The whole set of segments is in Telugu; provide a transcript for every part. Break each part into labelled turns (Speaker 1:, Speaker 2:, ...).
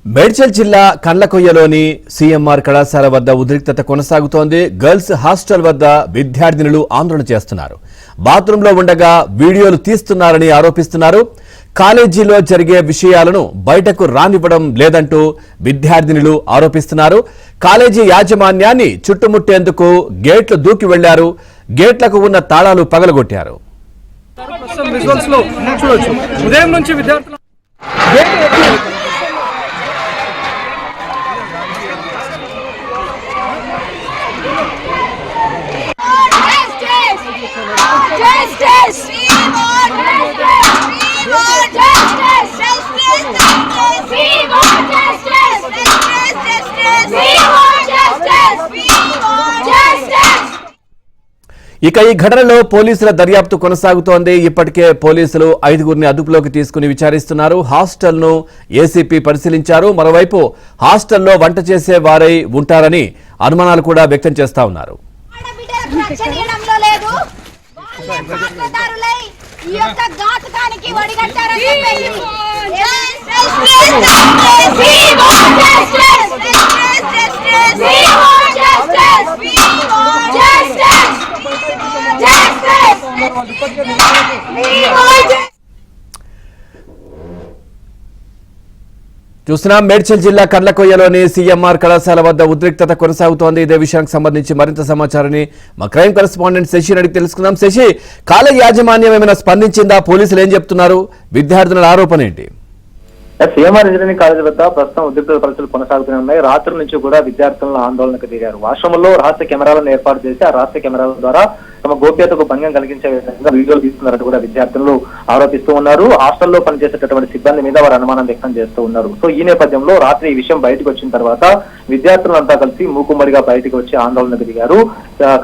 Speaker 1: మేడ్చల్ జిల్లా కండ్లకొయ్యలోని సీఎంఆర్ కళాశాల వద్ద ఉద్రిక్తత కొనసాగుతోంది. గర్ల్స్ హాస్టల్ వద్ద విద్యార్థినులు ఆందోళన చేస్తున్నారు. బాత్రూంలో ఉండగా వీడియోలు తీస్తున్నారని ఆరోపిస్తున్నారు. కాలేజీలో జరిగే విషయాలను బయటకు రానివ్వడం లేదంటూ విద్యార్థినులు ఆరోపిస్తున్నారు. కాలేజీ యాజమాన్యాన్ని చుట్టుముట్టేందుకు గేట్లు దూకి వెళ్లారు. గేట్లకు ఉన్న తాళాలు పగలగొట్టారు.
Speaker 2: ఉదయం నుంచి విద్యార్థులు
Speaker 1: ఇక ఈ ఘటనలో పోలీసుల దర్యాప్తు కొనసాగుతోంది. ఇప్పటికే పోలీసులు 5గురిని అదుపులోకి తీసుకుని విచారిస్తున్నారు. హాస్టల్ను ఏసీపీ పరిశీలించారు. మరోవైపు హాస్టల్లో వంట చేసే వారై ఉంటారని అనుమానాలు కూడా వ్యక్తం చేస్తా ఉన్నారు. చూస్తున్నాం మేడ్చల్ జిల్లా కండ్లకొయ్యలోని సీఎంఆర్ కళాశాల వద్ద ఉద్రిక్తత కొనసాగుతోంది. ఇదే విషయానికి సంబంధించి మరింత సమాచారాన్ని మా క్రైమ్ కరెస్పాండెంట్ శశి అడిగి తెలుసుకుందాం. శశి, కాలేజ్ యాజమాన్యం ఏమైనా స్పందించిందా? పోలీసులు ఏం చెప్తున్నారు? విద్యార్థుల ఆరోపణ ఏంటి?
Speaker 3: సీఎంఆర్ ఇంజనీరింగ్ కాలేజ్ వద్ద ప్రస్తుతం ఉద్రిక్త పరిస్థితులు కొనసాగుతూనే ఉన్నాయి. రాత్రి నుంచి కూడా విద్యార్థులను ఆందోళనకు దిగారు. వాష్రూమ్లో రహస్య కెమెరాలను ఏర్పాటు చేసి ఆ రహస్య కెమెరాల ద్వారా తమ గోప్యతకు భంగం కలిగించే విధంగా వీడియోలు తీస్తున్నారంటూ కూడా విద్యార్థులు ఆరోపిస్తూ ఉన్నారు. హాస్టల్లో పనిచేసేటటువంటి సిబ్బంది మీద వారు అనుమానం వ్యక్తం చేస్తూ ఉన్నారు. సో ఈ నేపథ్యంలో రాత్రి ఈ విషయం బయటకు వచ్చిన తర్వాత విద్యార్థులంతా కలిసి మూకుమ్మడిగా బయటకు వచ్చి ఆందోళనకు దిగారు.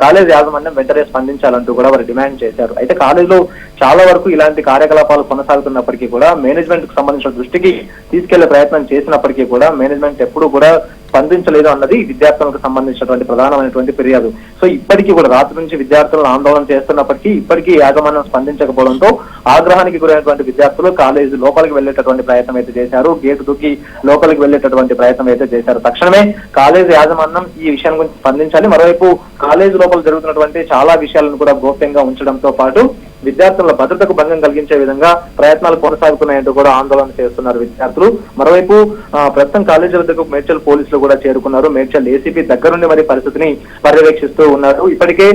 Speaker 3: కాలేజ్ యాజమాన్యం వెంటనే స్పందించాలంటూ కూడా వారు డిమాండ్ చేశారు. అయితే కాలేజీలో చాలా వరకు ఇలాంటి కార్యకలాపాలు కొనసాగుతున్నప్పటికీ కూడా మేనేజ్మెంట్ కు సంబంధించిన దృష్టికి తీసుకెళ్లే ప్రయత్నం చేసినప్పటికీ కూడా మేనేజ్మెంట్ ఎప్పుడూ కూడా స్పందించలేదు అన్నది విద్యార్థులకు సంబంధించినటువంటి ప్రధానమైనటువంటి ఫిర్యాదు. సో ఇప్పటికీ కూడా రాత్రి నుంచి విద్యార్థులను ఆందోళన చేస్తున్నప్పటికీ ఇప్పటికీ యాజమాన్యం స్పందించకపోవడంతో ఆగ్రహానికి గురైనటువంటి విద్యార్థులు కాలేజీ లోపలికి వెళ్లేటటువంటి ప్రయత్నం అయితే చేశారు. గేటు దూకి లోపలికి వెళ్లేటటువంటి ప్రయత్నం అయితే చేశారు. తక్షణమే కాలేజీ యాజమాన్యం ఈ విషయం గురించి స్పందించాలి. మరోవైపు కాలేజీ లోపల జరుగుతున్నటువంటి చాలా విషయాలను కూడా గోప్యంగా ఉంచడంతో పాటు విద్యార్థుల భద్రతకు భంగం కలిగించే విధంగా ప్రయత్నాలు కొనసాగుతున్నాయంటూ కూడా ఆందోళన చేస్తున్నారు విద్యార్థులు. మరోవైపు ప్రస్తుతం కాలేజీ వద్దకు మేడ్చల్ పోలీసులు కూడా చేరుకున్నారు. మేడ్చల్ ఏసీపీ దగ్గరుండి మరి పరిస్థితిని పర్యవేక్షిస్తూ ఉన్నారు. ఇప్పటికే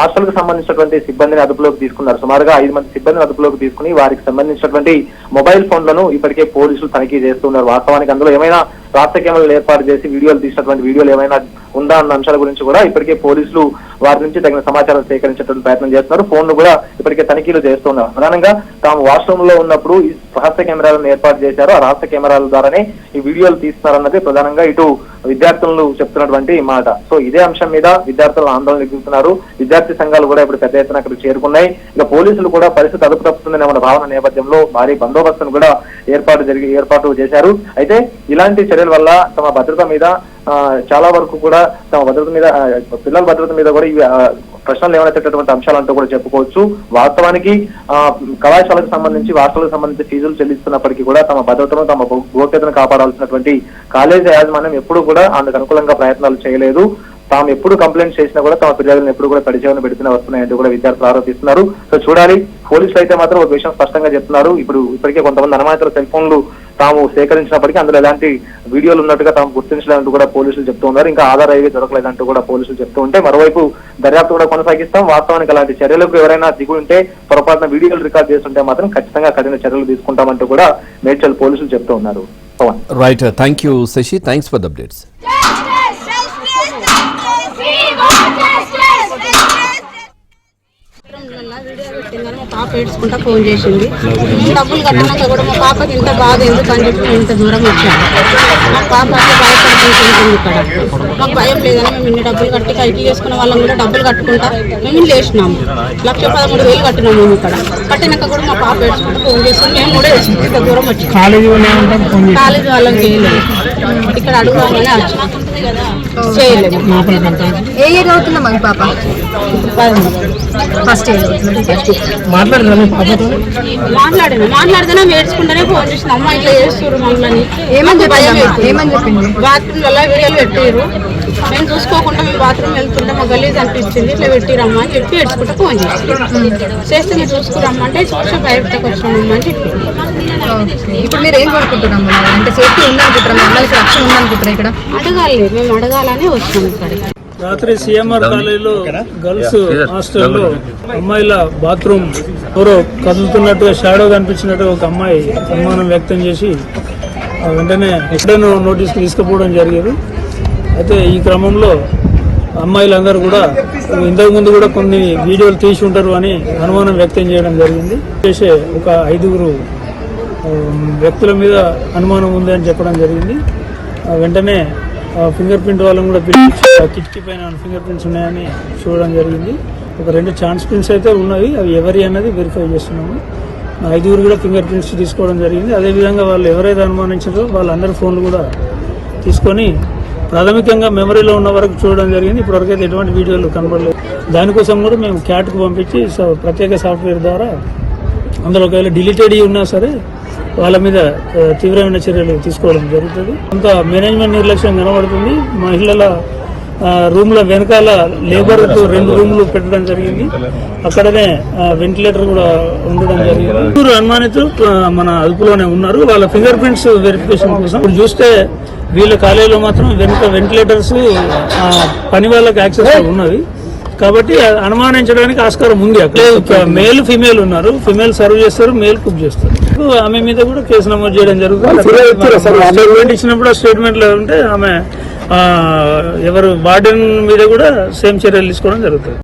Speaker 3: హాస్టల్ కు సంబంధించినటువంటి సిబ్బందిని అదుపులోకి తీసుకున్నారు. సుమారుగా 5 మంది సిబ్బందిని అదుపులోకి తీసుకుని వారికి సంబంధించినటువంటి మొబైల్ ఫోన్లను ఇప్పటికే పోలీసులు తనిఖీ చేస్తున్నారు. వాస్తవానికి అందులో ఏమైనా రాష్ట్ర కెమెరాలు ఏర్పాటు చేసి వీడియోలు తీసినటువంటి వీడియోలు ఏమైనా ఉందా అన్న అంశాల గురించి కూడా ఇప్పటికే పోలీసులు వారి నుంచి తగిన సమాచారం సేకరించేటువంటి ప్రయత్నం చేస్తున్నారు. ఫోన్ను కూడా ఇప్పటికే తనిఖీలు చేస్తున్నారు. ప్రధానంగా తాము వాష్రూమ్ లో ఉన్నప్పుడు ఈ రహస్య కెమెరాలను ఏర్పాటు చేశారు. ఆ రహస్య కెమెరాల ద్వారానే ఈ వీడియోలు తీస్తున్నారన్నది ప్రధానంగా ఇటు విద్యార్థులను చెప్తున్నటువంటి మాట. సో ఇదే అంశం మీద విద్యార్థులు ఆందోళన ఎదుగుతున్నారు. విద్యార్థి సంఘాలు కూడా ఇప్పుడు పెద్ద ఎత్తున అక్కడికి చేరుకున్నాయి. ఇక పోలీసులు కూడా పరిస్థితి అదుపు తప్పుతుందనే మన భావన నేపథ్యంలో భారీ బందోబస్తును కూడా ఏర్పాటు చేశారు. అయితే ఇలాంటి చర్యల వల్ల తమ భద్రత మీద చాలా వరకు కూడా తమ భద్రత మీద పిల్లల భద్రత మీద కూడా ఇవి ప్రశ్నలు ఏమైనటువంటి అంశాలంటూ కూడా చెప్పుకోవచ్చు. వాస్తవానికి కళాశాలకు సంబంధించి హాస్టల్కి సంబంధించి ఫీజులు చెల్లిస్తున్నప్పటికీ కూడా తమ భద్రతను తమ గోప్యతను కాపాడాల్సినటువంటి కాలేజీ యాజమాన్యం ఎప్పుడు కూడా అందుకు అనుకూలంగా ప్రయత్నాలు చేయలేదు. తాము ఎప్పుడు కంప్లైంట్ చేసినా కూడా తమ ఫిర్యాదులను ఎప్పుడు కూడా పరిచయం పెడుతూనే వస్తున్నాయంటూ కూడా విద్యార్థులు ఆరోపిస్తున్నారు. సో చూడాలి. పోలీసులు అయితే మాత్రం ఒక విషయం స్పష్టంగా చెప్తున్నారు. ఇప్పటికే కొంతమంది అనుమానితుల సెల్ ఫోన్లు తాము సేకరించినప్పటికీ అందులో ఎలాంటి వీడియోలు ఉన్నట్టుగా తాము గుర్తించలేదంటూ కూడా పోలీసులు చెప్తూ ఉన్నారు. ఇంకా ఆధార్ ఏవి దొరకలేదంటూ కూడా పోలీసులు చెప్తూ ఉంటే మరోవైపు దర్యాప్తు కూడా కొనసాగిస్తాం. వాస్తవానికి అలాంటి చర్యలకు ఎవరైనా దిగు ఉంటే పొరపాటున వీడియోలు రికార్డ్ చేస్తుంటే మాత్రం ఖచ్చితంగా కఠిన చర్యలు తీసుకుంటామంటూ కూడా మేడ్చల్ పోలీసులు చెప్తూ ఉన్నారు.
Speaker 1: Right, thank you Shashi, thanks for the updates.
Speaker 4: మా పాప ఏడ్చుకుంటా ఫోన్ చేసింది. డబ్బులు కట్టినాక కూడా మా పాపకి ఇంత బాధ ఎందుకు అని చెప్పి మేము ఇంత దూరం వచ్చాము. మా పాప అంటే భయపడుతుంది ఇక్కడ. మాకు భయం లేదని మేము ఇన్ని డబ్బులు కట్టి కైకి చేసుకున్న వాళ్ళం కూడా డబ్బులు కట్టుకుంటా మేము ఇల్లు వేసినాము. 1,13,000 కట్టినాము మేము ఇక్కడ. కట్టినాక కూడా మా పాప ఏడ్చుకుంటా ఫోన్ చేసి మేము కూడా వేసుకుంటాం. ఇంత దూరం వచ్చి కాలేజీ వాళ్ళకి చేయలేదు. ఇక్కడ అడుగుదామని వచ్చింది కదా. చేయలేదు.
Speaker 5: ఏ ఇయర్ అవుతుందా మన పాప? First year.
Speaker 4: మాట్లాడితేనే ఏడ్చుకుంటేనే ఫోన్ చేసిన అమ్మ ఇట్లా చేస్తారు మమ్మల్ని.
Speaker 5: ఏమని చెప్పింది?
Speaker 4: బాత్రూమ్లలో వీడియోలు పెట్టారు. మేము చూసుకోకుండా మేము బాత్రూమ్ వెళ్తుంటే మా గలీజ్ అనిపించింది, ఇట్లా పెట్టిరమ్మా అని చెప్పి ఏడ్చుకుంటే ఫోన్ చేస్తే మీరు చూసుకురమ్మా అంటే చూసి బయటకు వచ్చామమ్మా అని చెప్పి.
Speaker 5: ఇప్పుడు మీరు ఏం కోరుకుంటున్నాం? అంటే సేఫ్టీ ఉందనుకుంటారా? అమ్మాయికి రక్షణ ఉందనుకుంటారా? ఇక్కడ
Speaker 4: అడగాలి, మేము అడగాలని వచ్చాము ఇక్కడికి.
Speaker 2: రాత్రి సిఎంఆర్ కాలేజీలో గర్ల్స్ హాస్టల్లో అమ్మాయిల బాత్రూమ్ ఎవరో కదులుతున్నట్టుగా షాడో కనిపించినట్టుగా ఒక అమ్మాయి అనుమానం వ్యక్తం చేసి వెంటనే ఎక్కడైనా నోటీస్కి తీసుకుపోవడం జరిగేది. అయితే ఈ క్రమంలో అమ్మాయిలందరూ కూడా ఇంతకుముందు కూడా కొన్ని వీడియోలు తీసి ఉంటారు అని అనుమానం వ్యక్తం చేయడం జరిగింది. చేసే ఒక 5 వ్యక్తుల మీద అనుమానం ఉంది అని చెప్పడం జరిగింది. వెంటనే ఫింగర్ ప్రింట్ వాళ్ళని కూడా పిలిపించి కిటికీ పైన ఫింగర్ ప్రింట్స్ ఉన్నాయని చూడడం జరిగింది. ఒక 2 ఛాన్స్ ప్రింట్స్ అయితే ఉన్నాయి, అవి ఎవరి అన్నది వెరిఫై చేస్తున్నాము. 5 కూడా ఫింగర్ ప్రింట్స్ తీసుకోవడం జరిగింది. అదేవిధంగా వాళ్ళు ఎవరైతే అనుమానించారో వాళ్ళందరి ఫోన్లు కూడా తీసుకొని ప్రాథమికంగా మెమరీలో ఉన్న వరకు చూడడం జరిగింది. ఇప్పటివరకైతే ఎటువంటి వీడియోలు కనబడలేదు. దానికోసం కూడా మేము క్యాట్కు పంపించి ప్రత్యేక సాఫ్ట్వేర్ ద్వారా అందులో ఒకవేళ డిలీటెడ్ ఉన్నా సరే వాళ్ళ మీద తీవ్రమైన చర్యలు తీసుకోవడం జరుగుతుంది. కొంత మేనేజ్మెంట్ నిర్లక్ష్యం కనబడుతుంది. మహిళల రూమ్ల వెనకాల లేబర్కు 2 రూమ్లు పెట్టడం జరిగింది. అక్కడనే వెంటిలేటర్ కూడా ఉండడం జరిగింది. 3 అనుమానితులు మన అదుపులోనే ఉన్నారు. వాళ్ళ ఫింగర్ ప్రింట్స్ వెరిఫికేషన్ కోసం ఇప్పుడు చూస్తే వీళ్ళ కాలేజీలో మాత్రం వెంటిలేటర్స్ పని వాళ్ళకి యాక్సెస్ ఉన్నది కాబట్టి అనుమానించడానికి ఆస్కారం ఉంది. అక్కడ మేల్ ఫిమేల్ ఉన్నారు, ఫిమేల్ సర్వ్ చేస్తారు, మేల్ కుక్ చేస్తారు. ఆమె మీద కూడా కేసు నమోదు చేయడం జరుగుతుంది. స్టేట్మెంట్ ఇచ్చినప్పుడు స్టేట్మెంట్లో ఉంటే ఆమె ఎవరు వార్డెన్ మీద కూడా సేమ్ చర్యలు తీసుకోవడం జరుగుతుంది.